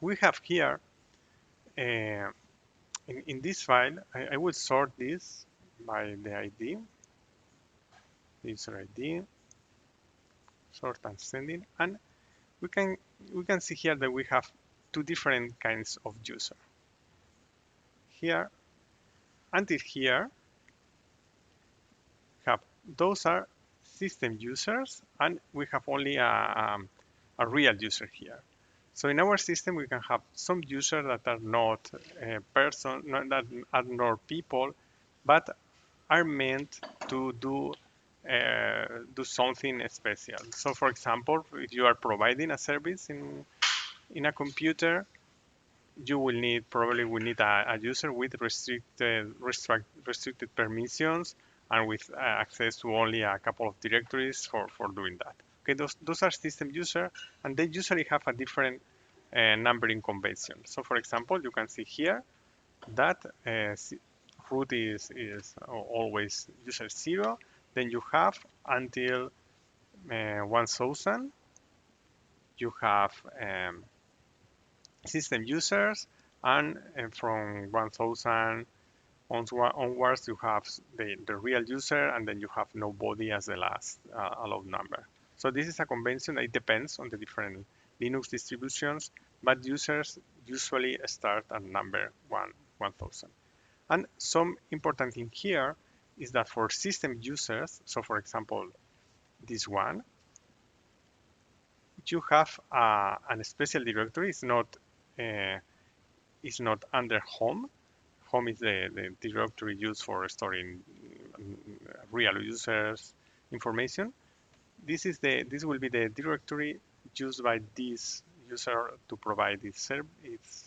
we have here in this file, I will sort this by the ID, user ID, sort and sending, and we can see here that we have two different kinds of user. Here until here, have those are system users, and we have only a real user here. So in our system, we can have some users that are not that are not people, but are meant to do something special. So, for example, if you are providing a service in a computer, you will need a user with restricted permissions and with access to only a couple of directories for doing that. Okay, those are system users, and they usually have a different numbering convention. So, for example, you can see here that root is always user 0. Then you have until 1000. You have system users, and from 1000 onwards, you have the real user, and then you have nobody as the last allowed number. So this is a convention. It depends on the different Linux distributions, but users usually start at number 1000. And some important thing here is that for system users, so for example, this one, you have a special directory. It's not under home. Home is the directory used for storing real users information. This will be the directory used by this user to provide its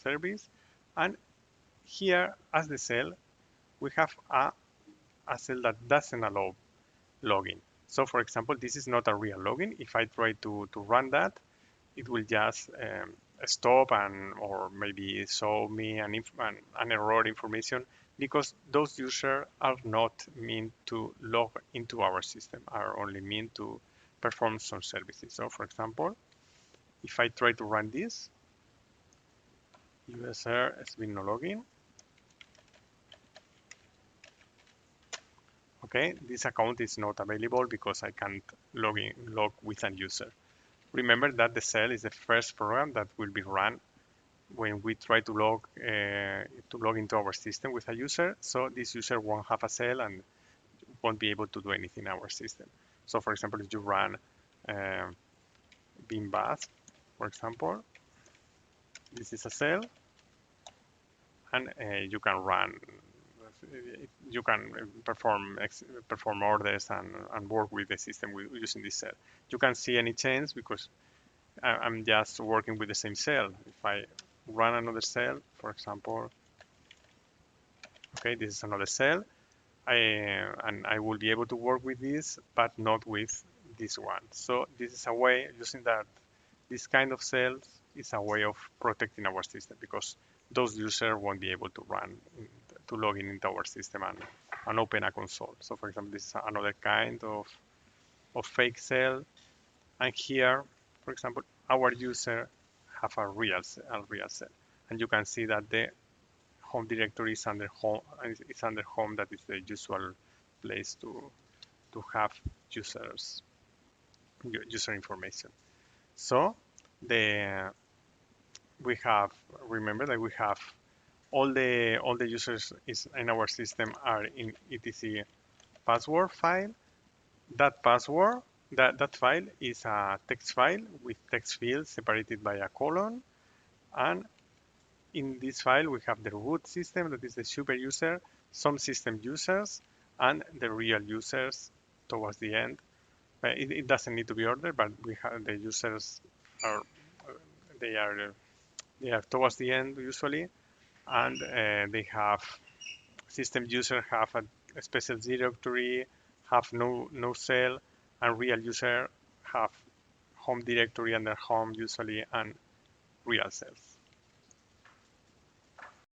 service. And here, as the cell, we have a cell that doesn't allow login. So for example, this is not a real login. If I try to run that, it will just stop or maybe show me an error information, because those users are not meant to log into our system, are only meant to perform some services. So for example, if I try to run this, user has been no login. Okay, this account is not available because I can't log with a user. Remember that the cell is the first program that will be run when we try to log into our system with a user. So this user won't have a cell and won't be able to do anything in our system. So for example, if you run beanbash, for example, this is a cell, and you can run. You can perform orders and work with the system using this cell. You can't see any change because I'm just working with the same cell. If I run another cell, for example, okay, this is another cell, and I will be able to work with this, but not with this one. So this is a way, using that, this kind of cells is a way of protecting our system, because those users won't be able to log in into our system and open a console. So for example, this is another kind of fake cell. And here, for example, our user have a real cell. And you can see that the home directory is under home. That is the usual place to have user information. So remember that we have all the users in our system are in etc password file. That file is a text file with text fields separated by a colon, and in this file we have the root system, that is the super user, some system users, and the real users towards the end. It doesn't need to be ordered, but we have the users are they are towards the end usually, and they have system user have a special directory, have no cell, and real user have home directory under home usually, and real cells.